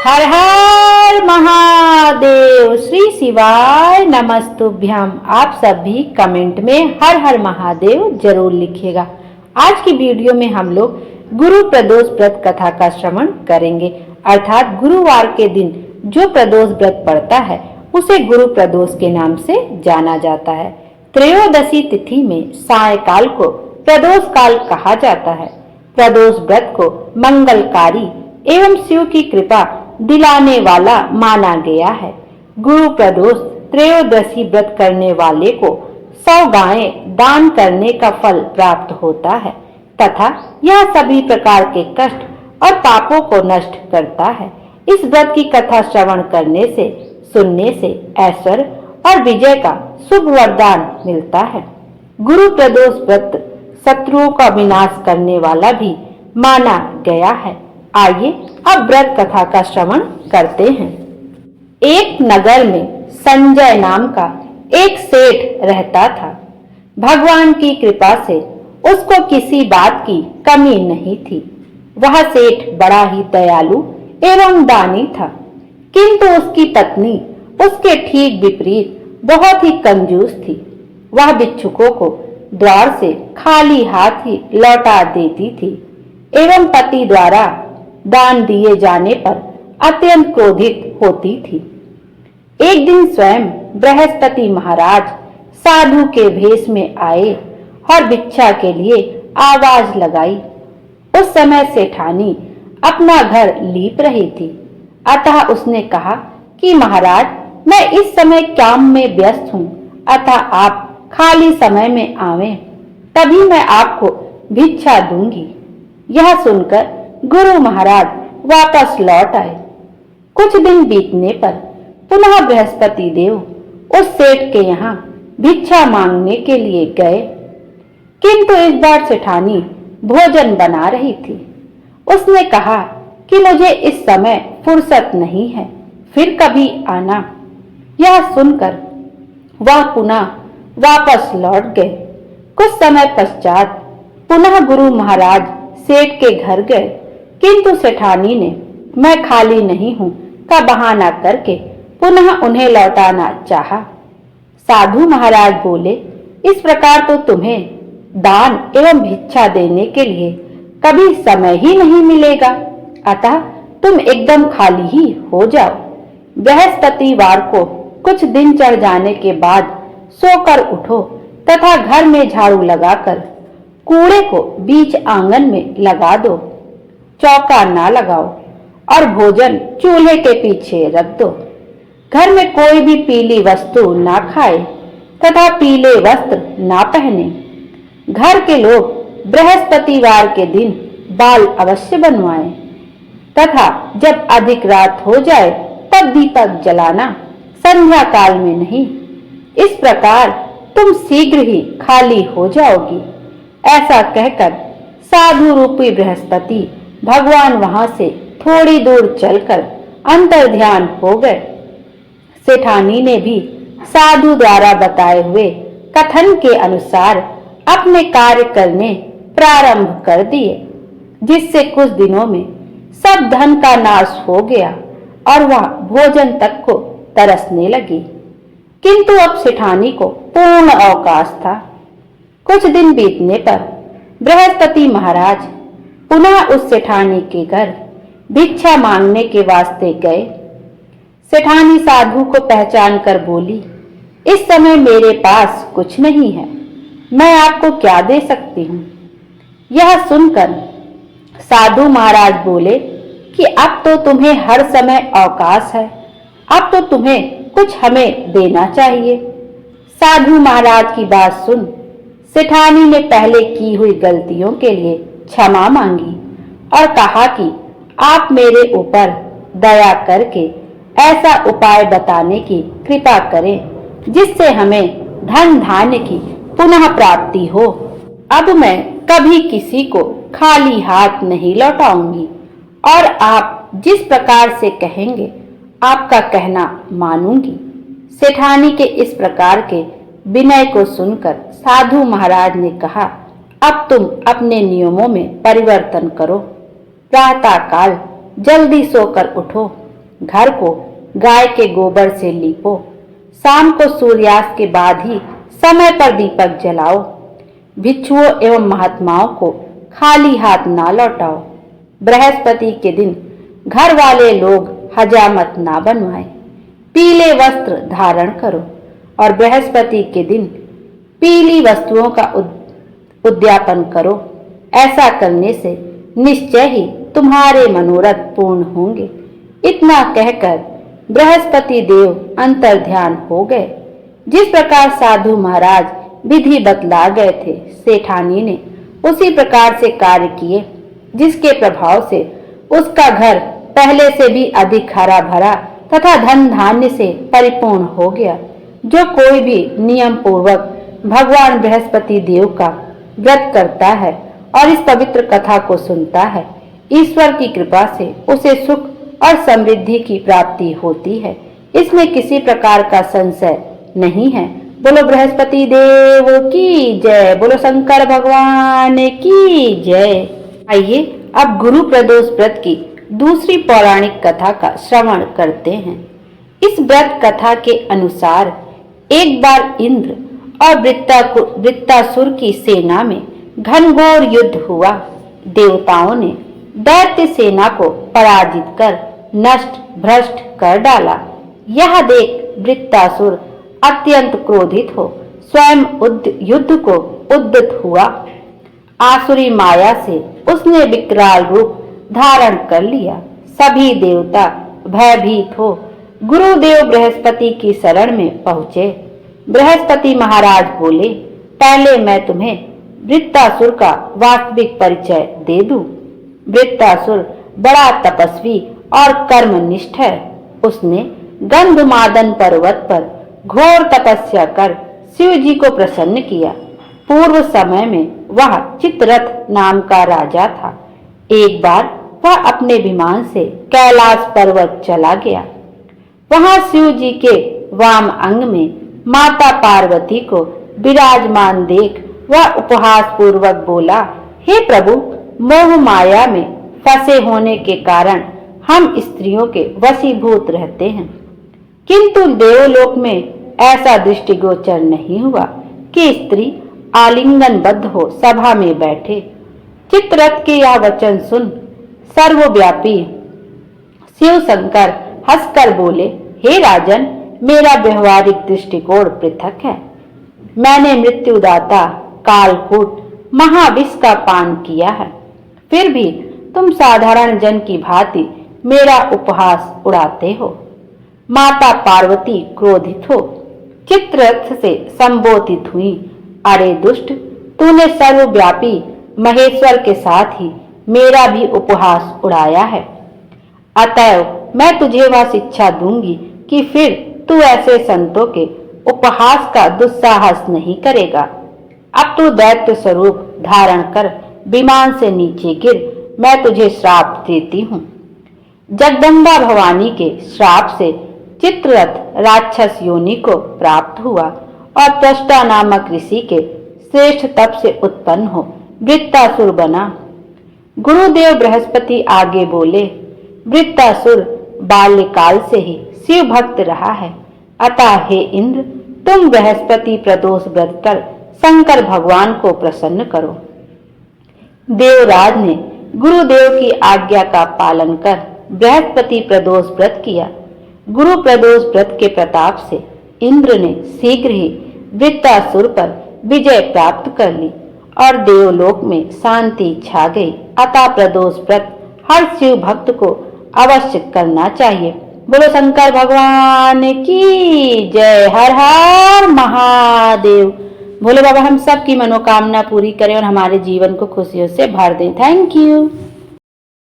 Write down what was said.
हर हर महादेव। श्री शिवाय नमस्तुभ्यम। आप सभी कमेंट में हर हर महादेव जरूर लिखिएगा। आज की वीडियो में हम लोग गुरु प्रदोष व्रत कथा का श्रवण करेंगे। अर्थात गुरुवार के दिन जो प्रदोष व्रत पड़ता है उसे गुरु प्रदोष के नाम से जाना जाता है। त्रयोदशी तिथि में सायकाल को प्रदोष काल कहा जाता है। प्रदोष व्रत को मंगलकारी एवं शिव की कृपा दिलाने वाला माना गया है। गुरु प्रदोष त्रयोदशी व्रत करने वाले को 100 गायें दान करने का फल प्राप्त होता है तथा यह सभी प्रकार के कष्ट और पापों को नष्ट करता है। इस व्रत की कथा श्रवण करने से सुनने से ऐश्वर्य और विजय का शुभ वरदान मिलता है। गुरु प्रदोष व्रत शत्रुओं का विनाश करने वाला भी माना गया है। आइए अब व्रत कथा का श्रवण करते हैं। एक नगर में संजय नाम का एक सेठ रहता था। भगवान की कृपा से उसको किसी बात की कमी नहीं थी। वह सेठ बड़ा ही दयालु एवं दानी था, किंतु उसकी पत्नी उसके ठीक विपरीत बहुत ही कंजूस थी। वह भिक्षुकों को द्वार से खाली हाथ ही लौटा देती थी एवं पति द्वारा दान दिए जाने पर अत्यंत क्रोधित होती थी। एक दिन स्वयं बृहस्पति महाराज साधु के भेष में आए और भिक्षा के लिए आवाज लगाई। उस समय सेठानी अपना घर लीप रही थी, अतः उसने कहा कि महाराज, मैं इस समय काम में व्यस्त हूँ, अतः आप खाली समय में आवें, तभी मैं आपको भिक्षा दूंगी। यह सुनकर गुरु महाराज वापस लौट आए। कुछ दिन बीतने पर पुनः बृहस्पति देव उस सेठ के यहाँ भिक्षा मांगने के लिए गए, किंतु इस बार सेठानी भोजन बना रही थी। उसने कहा कि मुझे इस समय फुर्सत नहीं है, फिर कभी आना। यह सुनकर वह पुनः वापस लौट गए। कुछ समय पश्चात पुनः गुरु महाराज सेठ के घर गए, किंतु सेठानी ने मैं खाली नहीं हूँ का बहाना करके पुनः उन्हें लौटाना चाहा। साधु महाराज बोले, इस प्रकार तो तुम्हें दान एवं भिक्षा देने के लिए कभी समय ही नहीं मिलेगा, अतः तुम एकदम खाली ही हो जाओ। बृहस्पतिवार को कुछ दिन चढ़ जाने के बाद सोकर उठो तथा घर में झाड़ू लगाकर कूड़े को बीच आंगन में लगा दो। चौका ना लगाओ और भोजन चूल्हे के पीछे रख दो। घर में कोई भी पीली वस्तु ना खाए तथा पीले वस्त्र ना पहने। घर के लोग बृहस्पतिवार के दिन बाल अवश्य बनवाएं तथा जब अधिक रात हो जाए तब दीपक जलाना, संध्या काल में नहीं। इस प्रकार तुम शीघ्र ही खाली हो जाओगी। ऐसा कहकर साधु रूपी बृहस्पति भगवान वहां से थोड़ी दूर चलकर अंतर ध्यान हो गए। सेठानी ने भी साधु द्वारा बताए हुए कथन के अनुसार अपने कार्य करने प्रारंभ कर दिए, जिससे कुछ दिनों में सब धन का नाश हो गया और वह भोजन तक को तरसने लगी। किंतु अब सेठानी को पूर्ण अवकाश था। कुछ दिन बीतने पर बृहस्पति महाराज पुनः उस सेठानी के घर भिक्षा मांगने के वास्ते गए। सेठानी साधु को पहचान कर बोली, इस समय मेरे पास कुछ नहीं है, मैं आपको क्या दे सकती हूँ। यह सुनकर साधु महाराज बोले कि अब तो तुम्हें हर समय अवकाश है, अब तो तुम्हें कुछ हमें देना चाहिए। साधु महाराज की बात सुन सेठानी ने पहले की हुई गलतियों के लिए क्षमा मांगी और कहा कि आप मेरे ऊपर दया करके ऐसा उपाय बताने की कृपा करें जिससे हमें धन धान्य की पुनः प्राप्ति हो। अब मैं कभी किसी को खाली हाथ नहीं लौटाऊंगी और आप जिस प्रकार से कहेंगे आपका कहना मानूंगी। सेठानी के इस प्रकार के विनय को सुनकर साधु महाराज ने कहा, अब तुम अपने नियमों में परिवर्तन करो। प्रातः काल जल्दी सोकर उठो घर को गाय के गोबर से लीपो। शाम को सूर्यास्त के बाद ही समय पर दीपक जलाओ। भिक्षुओं एवं महात्माओं को खाली हाथ ना लौटाओ। बृहस्पति के दिन घर वाले लोग हजामत ना बनवाएं। पीले वस्त्र धारण करो और बृहस्पति के दिन पीली वस्तुओं का उद्यापन करो। ऐसा करने से निश्चय ही तुम्हारे मनोरथ पूर्ण होंगे। इतना कहकर बृहस्पति देव अंतर्ध्यान हो गए। जिस प्रकार साधु महाराज विधि बतला गए थे, सेठानी ने उसी प्रकार से कार्य किए, जिसके प्रभाव से उसका घर पहले से भी अधिक हरा भरा तथा धन धान्य से परिपूर्ण हो गया। जो कोई भी नियम पूर्वक भगवान बृहस्पति देव का व्रत करता है और इस पवित्र कथा को सुनता है, ईश्वर की कृपा से उसे सुख और समृद्धि की प्राप्ति होती है। इसमें किसी प्रकार का संशय नहीं है। बोलो बृहस्पति देव की जय, बोलो शंकर भगवान की जय। आइए अब गुरु प्रदोष व्रत की दूसरी पौराणिक कथा का श्रवण करते हैं। इस व्रत कथा के अनुसार एक बार इंद्र और वृत्तासुर की सेना में घनघोर युद्ध हुआ। देवताओं ने दैत्य सेना को पराजित कर नष्ट भ्रष्ट कर डाला। यह देख वृत्तासुर अत्यंत क्रोधित हो स्वयं युद्ध को उद्यत हुआ। आसुरी माया से उसने विकराल रूप धारण कर लिया। सभी देवता भयभीत हो गुरुदेव बृहस्पति की शरण में पहुंचे। बृहस्पति महाराज बोले, पहले मैं तुम्हें वृत्तासुर का वास्तविक परिचय दे दूं। वृत्तासुर बड़ा तपस्वी और कर्मनिष्ठ है। उसने गंधमादन पर्वत पर घोर तपस्या कर शिव जी को प्रसन्न किया। पूर्व समय में वह चित्ररथ नाम का राजा था। एक बार वह अपने विमान से कैलाश पर्वत चला गया। वहां शिव जी के वाम अंग में माता पार्वती को विराजमान देख वह उपहास पूर्वक बोला, हे प्रभु, मोह माया में फंसे होने के कारण हम स्त्रियों के वशीभूत रहते हैं। किंतु देवलोक में ऐसा दृष्टिगोचर नहीं हुआ कि स्त्री आलिंगनबद्ध हो सभा में बैठे। चित्ररथ के यह वचन सुन सर्वव्यापी शिव शंकर हंसकर बोले, हे राजन, मेरा व्यवहारिक दृष्टिकोण पृथक है। मैंने मृत्युदाता कालकूट महाविष का पान किया है, फिर भी तुम साधारण जन की भांति मेरा उपहास उड़ाते हो। माता पार्वती क्रोधित हो चित्ररथ से संबोधित हुई, अरे दुष्ट, तूने सर्वव्यापी महेश्वर के साथ ही मेरा भी उपहास उड़ाया है। अतएव मैं तुझे वह शिक्षा दूंगी कि फिर तू ऐसे संतों के उपहास का दुस्साहस नहीं करेगा। अब तू दैत्य स्वरूप धारण कर विमान से नीचे गिर, मैं तुझे श्राप देती हूँ। जगदम्बा भवानी के श्राप से चित्ररथ राक्षस योनि को प्राप्त हुआ और त्वष्टा नामक ऋषि के श्रेष्ठ तप से उत्पन्न हो वृत्तासुर बना। गुरुदेव बृहस्पति आगे बोले, वृत्तासुर बाल्यकाल से ही शिव भक्त रहा है। अतः हे इंद्र, तुम बृहस्पति प्रदोष व्रत कर शंकर भगवान को प्रसन्न करो। देवराज ने गुरुदेव की आज्ञा का पालन कर बृहस्पति प्रदोष व्रत किया। गुरु प्रदोष व्रत के प्रताप से इंद्र ने शीघ्र ही वृत्तासुर पर विजय प्राप्त कर ली और देवलोक में शांति छा गई। अतः प्रदोष व्रत हर शिव भक्त को अवश्य करना चाहिए। बोलो शंकर भगवान की जय। हर हर महादेव। भोले बाबा हम सब की मनोकामना पूरी करें और हमारे जीवन को खुशियों से भर दें। Thank you.